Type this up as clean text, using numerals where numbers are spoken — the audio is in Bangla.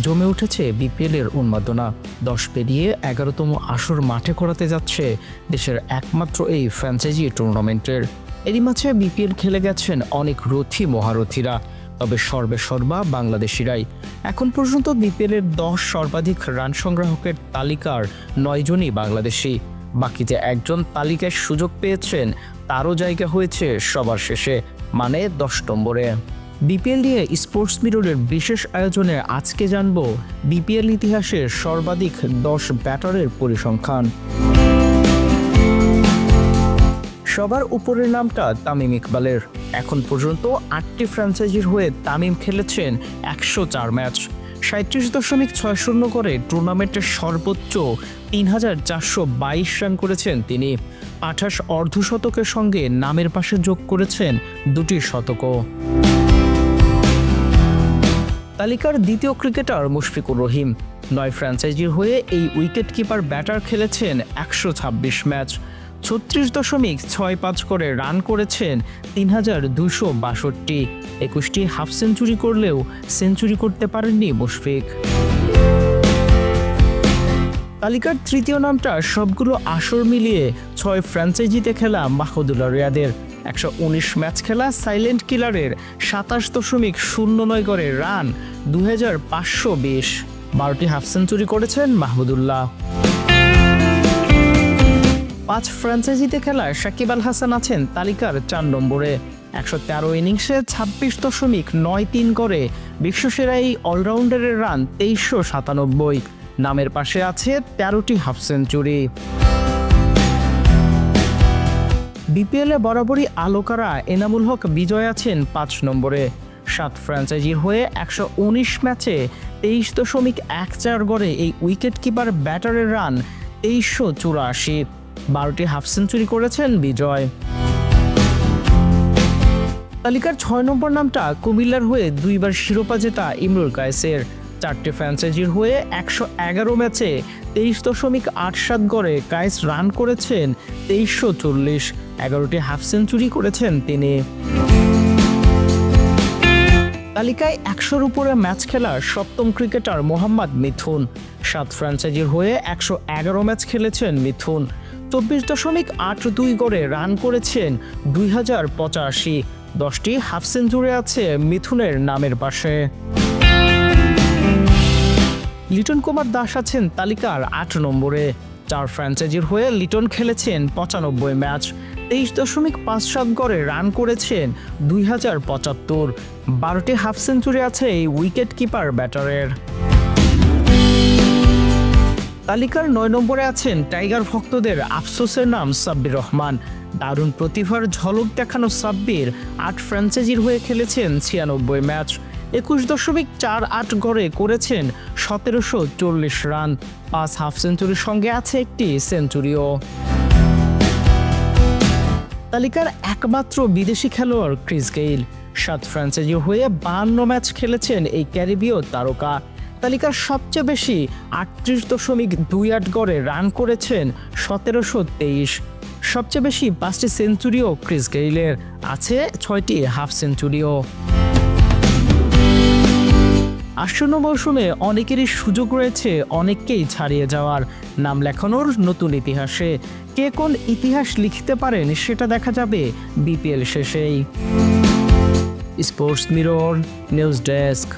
জমে উঠেছে বিপিএলের উন্মাদনা। 10 পেরিয়ে 11তম আসর মাঠে করাতে যাচ্ছে দেশের একমাত্র এই ফ্র্যাঞ্চাইজি টুর্নামেন্টের। এরই মাঝে বিপিএল খেলে গেছেন অনেক রথী মহারথীরা, তবে সর্বেসর্বা বাংলাদেশিরাই। এখন পর্যন্ত বিপিএলের 10 সর্বাধিক রান সংগ্রাহকের তালিকার 9 জনই বাংলাদেশি। বাকি যে একজন তালিকায় সুযোগ পেয়েছেন তারও জায়গা হয়েছে সবার শেষে, মানে 10 নম্বরে। বিপিএল নিয়ে স্পোর্টস মিররের বিশেষ আয়োজনে আজকে জানব বিপিএল ইতিহাসের সর্বাধিক 10 ব্যাটারের পরিসংখ্যান। সবার উপরের নামটা তামিম ইকবালের। এখন পর্যন্ত 8টি ফ্র্যাঞ্চাইজির হয়ে তামিম খেলেছেন 104 ম্যাচ, 37.60 করে টুর্নামেন্টের সর্বোচ্চ 3422 রান করেছেন তিনি। 28 অর্ধশতকের সঙ্গে নামের পাশে যোগ করেছেন 2টি শতকও। তালিকার দ্বিতীয় ক্রিকেটার মুশফিকুর রহিম। 9 ফ্র্যাঞ্চাইজির হয়ে এই উইকেট কিপার ব্যাটার খেলেছেন 126 ম্যাচ, 36.65 করে রান করেছেন 3262। 21টি হাফ সেঞ্চুরি করলেও সেঞ্চুরি করতে পারেননি মুশফিক। তালিকার তৃতীয় নামটা সবগুলো আসর মিলিয়ে 6 ফ্র্যাঞ্চাইজিতে খেলা মাহমুদুল্লাহ রিয়াদের। 119 ম্যাচ খেলা সাইলেন্ট কিলারের 27.09 করে রান 2520। 12টি হাফ সেঞ্চুরি করেছেন মাহমুদুল্লাহ। 5 ফ্র্যাঞ্চাইজিতে খেলা সাকিব আল হাসান আছেন তালিকার 4 নম্বরে। 113 ইনিংসে 26.93 করে বিশ্বসেরা এই অলরাউন্ডারের রান 2397। নামের পাশে আছে 13টি হাফ সেঞ্চুরি। বিপিএলে বরাবরই আলোকারা এনামুল হক বিজয় আছেন 5 নম্বরে। 7 ফ্র্যাঞ্চাইজির হয়ে 119 ম্যাচে 23.14 গড়ে এই উইকেট কিপার ব্যাটারের রান 2384। 12টি হাফ সেঞ্চুরি করেছেন বিজয়। তালিকার 6 নম্বর নামটা কুমিল্লার হয়ে 2বার শিরোপা জেতা ইমরুল কায়েসের। 4টি ফ্র্যাঞ্চাইজির হয়ে 111 ম্যাচে 23.87 গড়ে কায়েস রান করেছেন 2340। 11টি হাফ সেঞ্চুরি করেছেন তিনি। তালিকায় 100-র উপরে ম্যাচ খেলা 7ম ক্রিকেটার মোহাম্মদ মিথুন। 7 ফ্র্যাঞ্চাইজির হয়ে 111 ম্যাচ খেলেছেন মিথুন, 24.82 গড়ে রান করেছেন 2085। 10টি হাফ সেঞ্চুরি আছে মিথুনের নামের পাশে। লিটন কুমার দাস আছেন তালিকার 8 নম্বরে। 4 ফ্র্যাঞ্চাইজির হয়ে লিটন খেলেছেন 95 ম্যাচ, 23.57 গড়ে রান করেছেন 2075। 12টি হাফ সেঞ্চুরি আছে এই উইকেট কিপার ব্যাটারের। তালিকার 9 নম্বরে আছেন টাইগার ভক্তদের আফসোসের নাম সাব্বির রহমান। দারুণ প্রতিভার ঝলক দেখানো সাব্বির 8 ফ্র্যাঞ্চাইজির হয়ে খেলেছেন 96 ম্যাচ, 21.48 গড়ে করেছেন 1740 রান। 5 হাফ সেঞ্চুরির সঙ্গে আছে একটি সেঞ্চুরিও। তালিকার একমাত্র বিদেশি খেলোয়াড় ক্রিস গেইল। 7 ফ্র্যাঞ্চাইজির হয়ে 52 ম্যাচ খেলেছেন এই ক্যারিবীয় তারকা। তালিকার সবচেয়ে বেশি 38.28 গড়ে রান করেছেন 1723। সবচেয়ে বেশি 5টি সেঞ্চুরিও ক্রিস গেইলের, আছে 6টি হাফ সেঞ্চুরিও। আসন্ন মৌসুমে অনেকেরই সুযোগ রয়েছে অনেককেই ছাড়িয়ে যাওয়ার, নাম লেখানোর নতুন ইতিহাসে। কে কোন ইতিহাস লিখতে পারেন সেটা দেখা যাবে বিপিএল শেষেই। Sports mirror news desk.